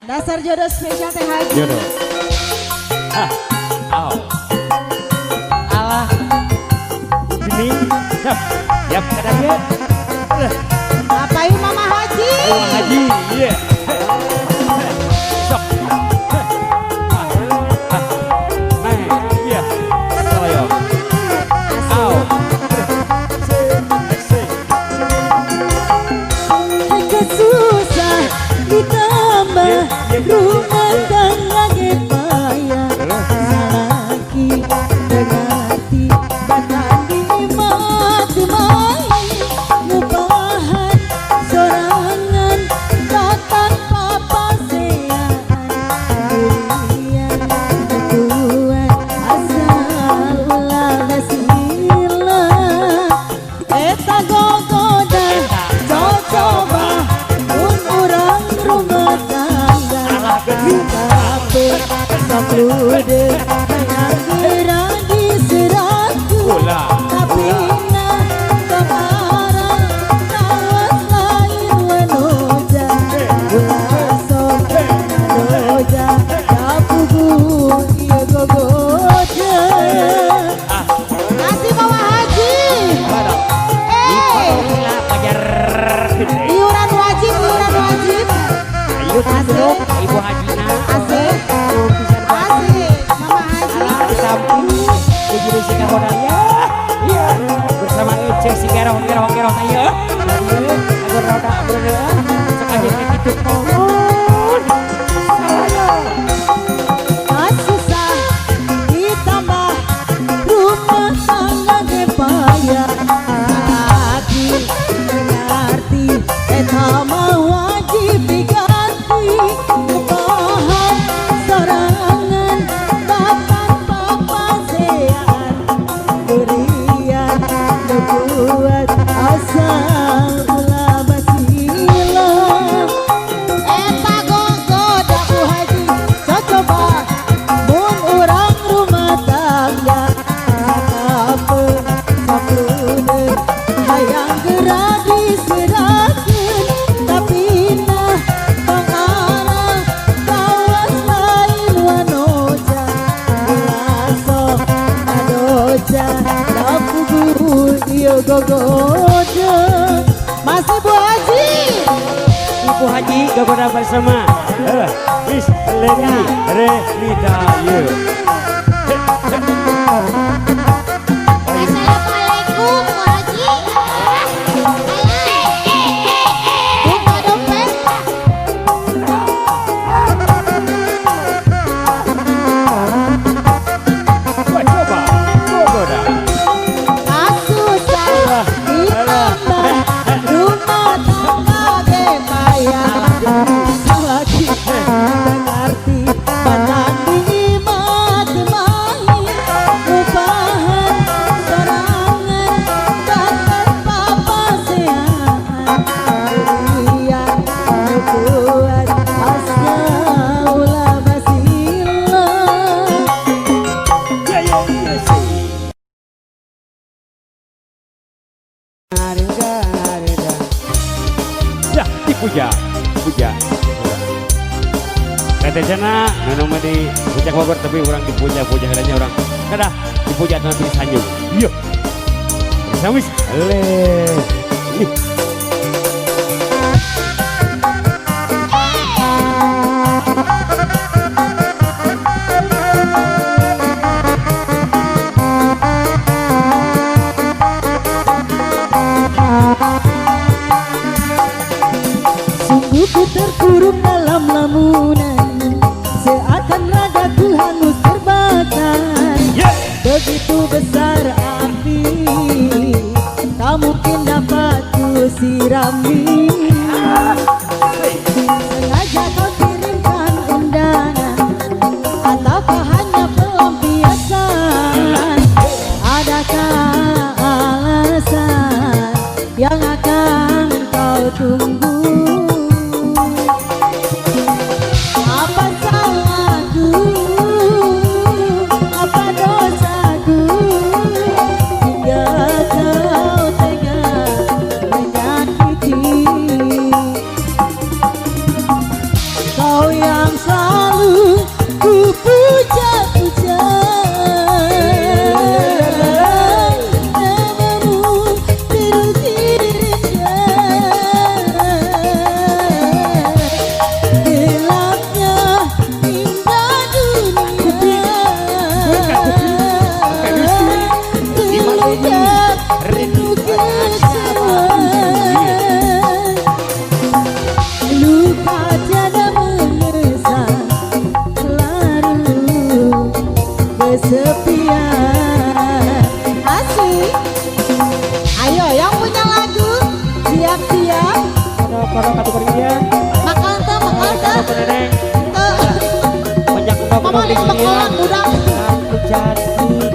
Dasar jodoh spesial teh Haji. Jodoh. Ah, aw. Alah. Ini, yap, yap, kada dia. Ngapain Mama Haji? Ayo Haji, iya. Sok. Nah, iya. Ayo. Aw. Agak susah ditambah rumah tangga ge payah salaki berarti badan dimat main ngupahan sorangan datang papasean durian kuat asal ulah sila eta gogoda coba pun orang rumah tangga tapi sablude yang gerak diseraku tapi nah kemarin kawas lain wanoja ulasok doja dapugu iya gogoja Kasih Mama Haji. Iuran wajib, iuran wajib. Ayo duduk, Ibu Hajina. Asik. Asik. Mama Haji. Di samping Bujuri Singa Hodaya. Iya. Bersama Ece Singa Gerong ayo. Agar roda berada. Sekali kita mohon. susah ditambah rumah tangga ge payah lagi ngerti eta mah wajib diganti kepahan sorangan bahkan papasean durian buat asal ulah basila Eta gogoda Bu Haji. coba mun urang rumah tangga apa sablude hayang gerak diserakeun tapi nah pangarang kawas lain wanoja ulasok adoja dapugu ieu gogoja Masih Bu Haji. Ibu Haji Gagoda bersama. Miss Lady Renita Yu. Assalamualaikum Bu Haji. Buka dompet. Coba Gagoda. kasusah ditambah rumah tangga ge payah salaki mengerti badan dimat main upahan sorangan datang papasean durian buat asal ulah basila Ya, dipuja. Kata jana, nama di puncak Bogor tapi orang dipuja adanya orang. Kada dipuja nanti sanjung. Iya. Samis. Ih. Sungguh ku terkurung dalam lamunan seakan ragaku hangus terbakar. Begitu besar api tak mungkin dapat ku sirami. Sengaja kau kirimkan undangan ataukah hanya pelampiasan? Adakah alasan yang akan kau tunggu? Apa salahku? Apa dosaku? Hingga kau tega menyakiti yang selalu ku puja-puja. Namamu terukirnya. Gelapnya indah dunia. Terluka penuh kecewaan. Luka tiada mengesan, selalu kesepian. Asik. Ayo yang punya lagu siap-siap. Para kategorinya. Makan tuh, makan tuh. Peneneng. Tuh. Banyak Mama nih bakalan budak. Aku cantik.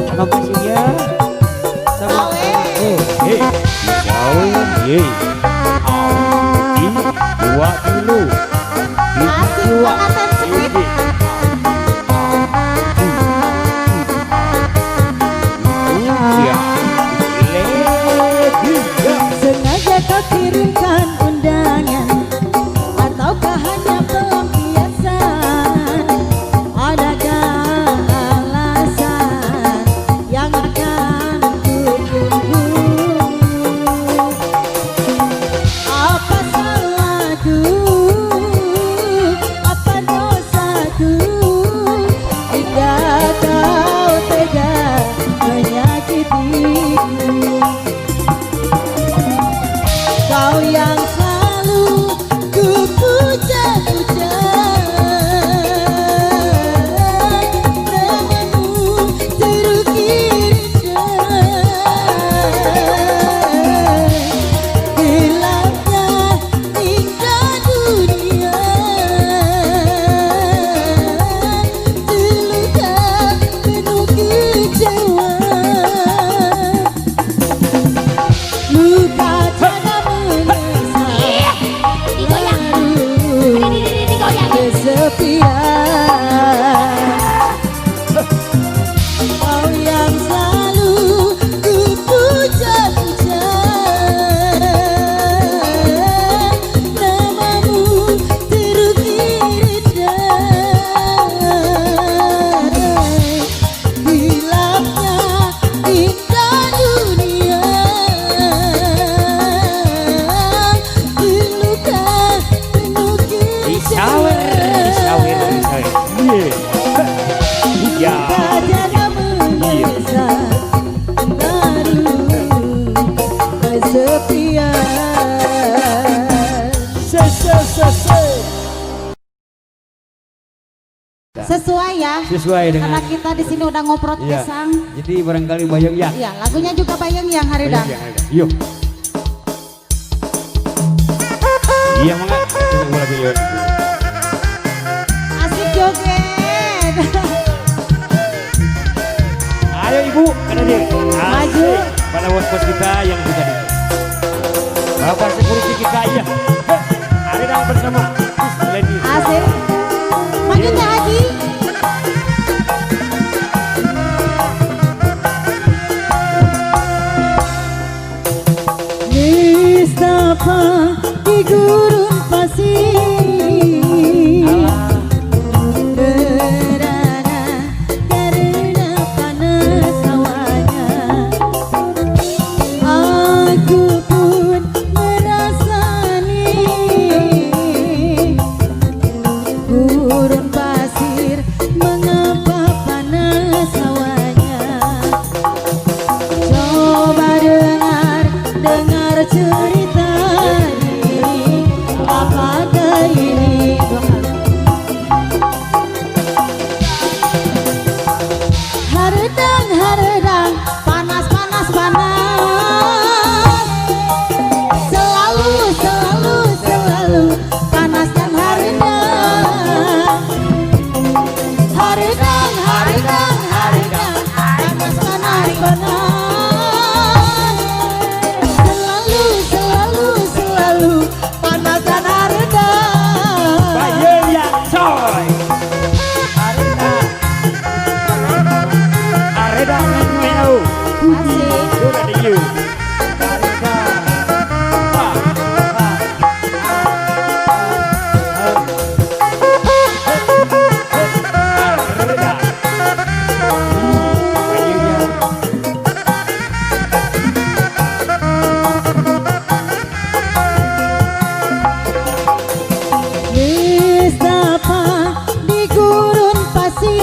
Apa masih ya? Sama. Awe. Hei, jauh, hei. Dua kilo. Asik banget dan sweet. Sengaja kau kirimkan undangan, ataukah hanya pelampiasan? Adakah alasan yang akan ku tunggu? Apa salahku? Apa dosaku? Jika kau tega menyakitiku. Kau yang selalu ku puja-puja. Namamu terukirnya. Gelapnya indah dunia. Terluka penuh kecewaan. Luka tiada mengesan, kesepian. Kau yang selalu ku puja-puja. Namamu terukirnya. Gelapnya indah dunia. Terluka penuh Disawer, kecewaan. Iya. Tak ada mengesan, baru kesepian. Sesuai ya. Sesuai dengan. Karena kita di sini udah ngoprot Iya. pisang. Jadi barangkali bayang ya. Iya, lagunya juga Bayang yang Haridang. Yuk. Iya mangga. Tunggu lagi yuk. Asik joget. Ayo ibu, ada dia. Maju. Pada bos-bos kita yang sudah di. Bapak security kita iya. Ada yang bersama. Lady. Asik. Majunya Haji. Nistapa di gurun pasir. Berada karena panas hawanya. Aku pun merasani gurun pasir. Mengapa panas hawanya? Coba dengar cerita ini. Apakah ini Tuhan? Haredang, panas, panas, panas. Selalu panas dan haredang. geus tapa di gurun pasir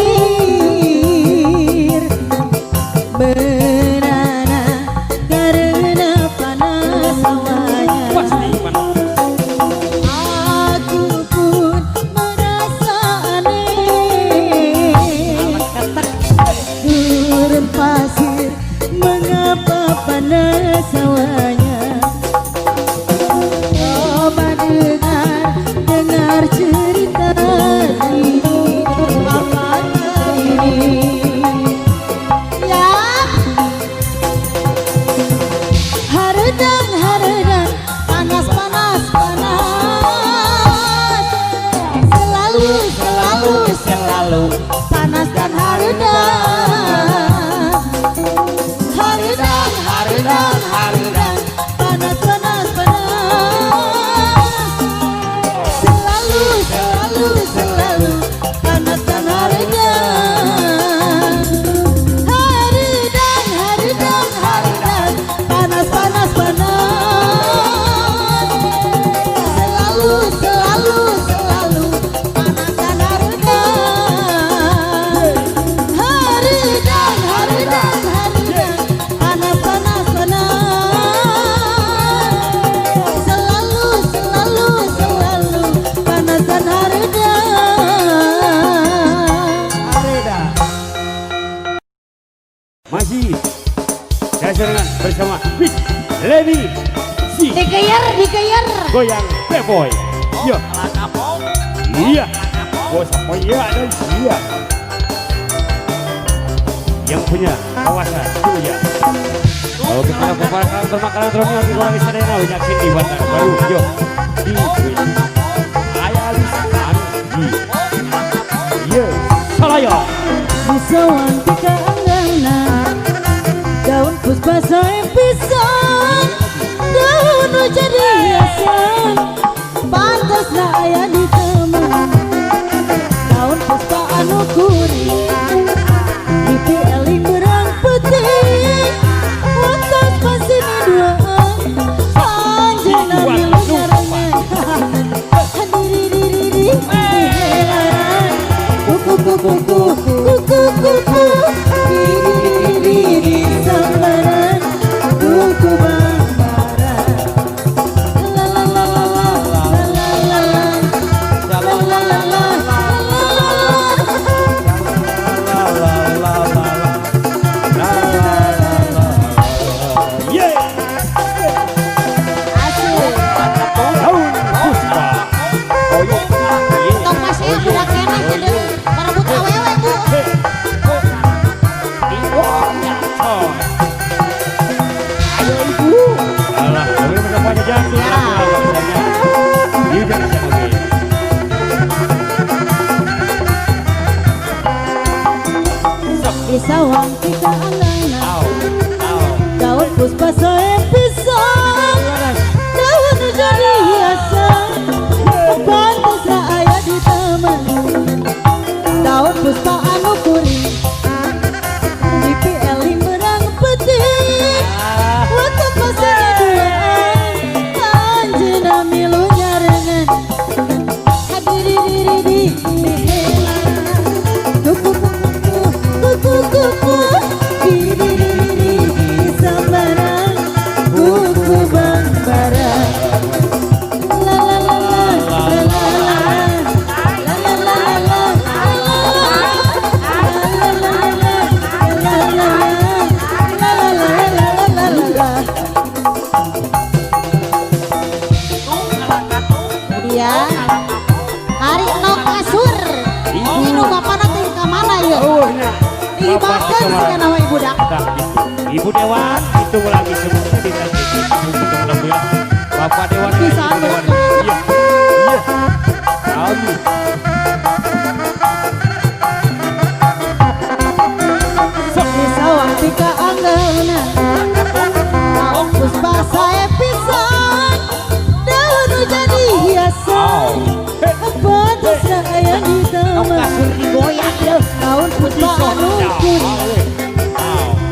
benana karena panas hawanya. Pasti panas. Aku pun merasa aneh. Gurun pasir mengapa panas hawanya. Coba dengar cerita ini apakah ini Ya, haredang panas, panas, panas. Selalu, selalu, Selalu panas dan haredang. Haredang, haredang, haredang. panas panas Selalu, selalu, selalu panas dan haredang. Haredang, haredang, haredang. Panas, panas, panas. Selalu, selalu, selalu panas dan haredang. Haredang, haredang, haredang. Panas, panas, panas. Selalu, selalu, selalu panas dan haredang. Areda. Masih saya serangan bersama Miss Lady Si Dikeyer. Goyang Playboy. Iya. Iya. Bos apa ya dan iya. Yang punya kawasan itu ya. Kalau kita bermakalan termakalan di Gorang Istana nyakin di Bandar Baru. Yo. Di Ayalisan di. Iya. Salaya. Bisawan tika anggana daun puspa sae pisan daun nu jadi hiasan pantas lah aya di teman daun puspa anu kuring pipi eling berang putih watas pasini duaan anjeunna milu nyarengan hadiri helaran kuku diri sambaran kuku bangbaran la la la la la la la la Tong masih budak keneh jadi merebut awewe bu. Isawang tika anggana daun puspa sae pisan daun nu jadi hiasan pantas lah aya di taman daun puspa anu kuring pipi eling berang putih watak pasir duaan anjeunna milu nyarengan hadiri kuku diri sambaran kuku bangbaran la la la la la Kemudian hari no kasur. Ini nu bapak nanti ke mana ya? Dibakan sih nama ibu dak. Ibu Dewan itu lagi semuanya di dalam Bapak Dewan Bisa, Ibu Dewan. Iya. Iya. Kami. Isawang tika anggana daun puspa sae pisan daun nu jadi hiasan pantas lah aya di taman Kasur digoyang ya. daun puspa anu kuring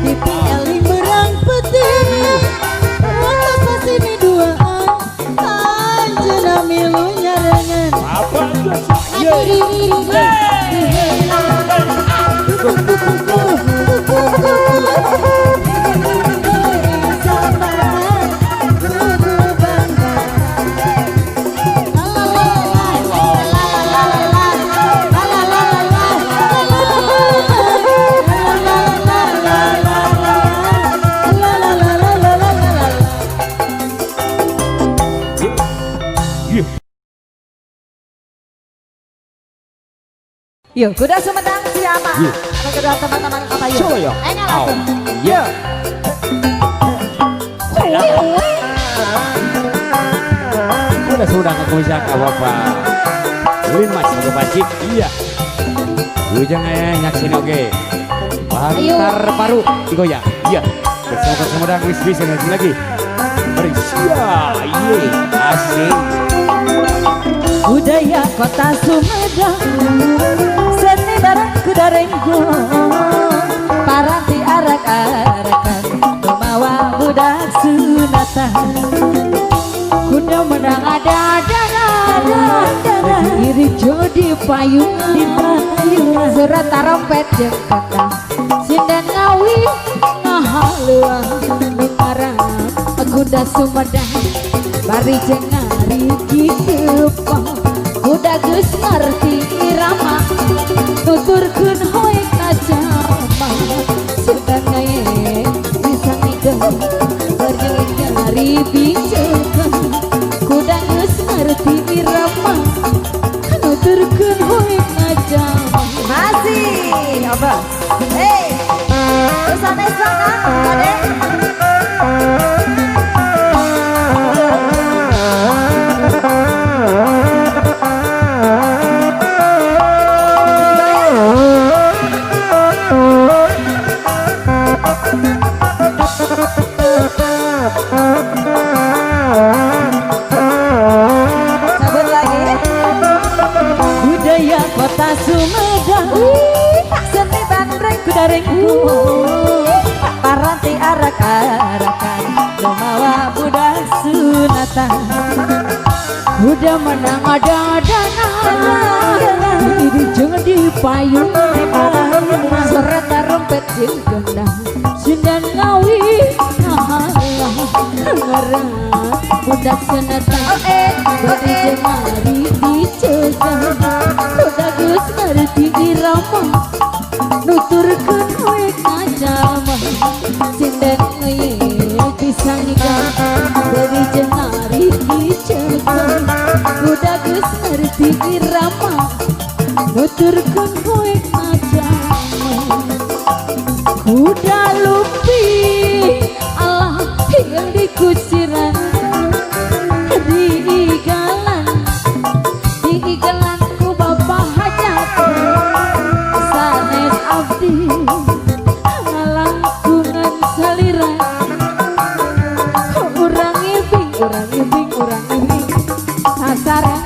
pipi eling berang putih watak pasini duaan anjeunna milu nyarengan Apa? Yuk, kuda Sumedang siapa? Anu kedua teman-teman kata yuk. Coba yuk. Ayo langsung. Iya. Sudah aku bisa apa-apa. Lima satu pacik. Iya. Ujang nyaksin oke. Bantar paru digoyang. Iya. Bersama Sumedang wis bisa ngaji lagi. Bersia. Iya. Asik. Budaya kota Sumedang seni barang kuda renggong paranti arak-arakan membawa budak sunatan kuda menang ada diri jodi payung surat tarompet jeung kata sinden ngawi ngahaluang nukarang kuda Sumedang bari jeung ngari kipang kuda geus ngarti irama nuturkeun hoek kacama sudah ngaye bisa ngideng berjeng nyari biceun kuda geus ngarti irama nuturkeun hoek kacama masih apa hei sanes sana ade Sabut lagi budaya kota Sumedang seni bandreng kuda renggong paranti arak-arakan membawa budak sunatan kuda menang ada di jadi payung surat tarompet jeung gendang sindan ngawi ngahalang ngarang budak sunatan bari jemari dicegang kuda geus ngarti irama nuturkeun hoek ngajama sindan ngaye pisang ikan bari jemari dicegang kuda geus ngarti irama nuturkeun hoek ngajama kuda lupi Allah yang dikuciran diigalan ku bapak hajat sanes abdi ngalangkungan saliran urang ibing sasaran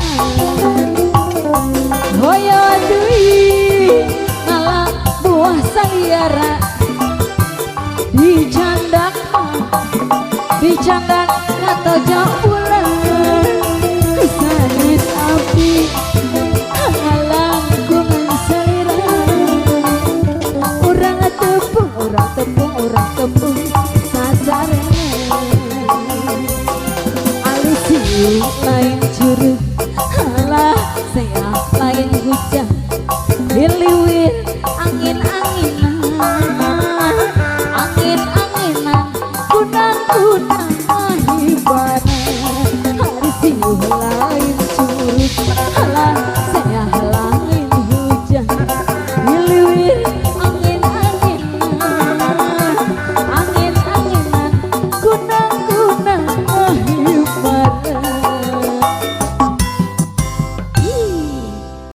hoyo deui ngalah buah saliara dicandak ngatojo pulang sanes api ngalangkungan saliran urang tepung sasaran alisi lain curug halah saya lain hujan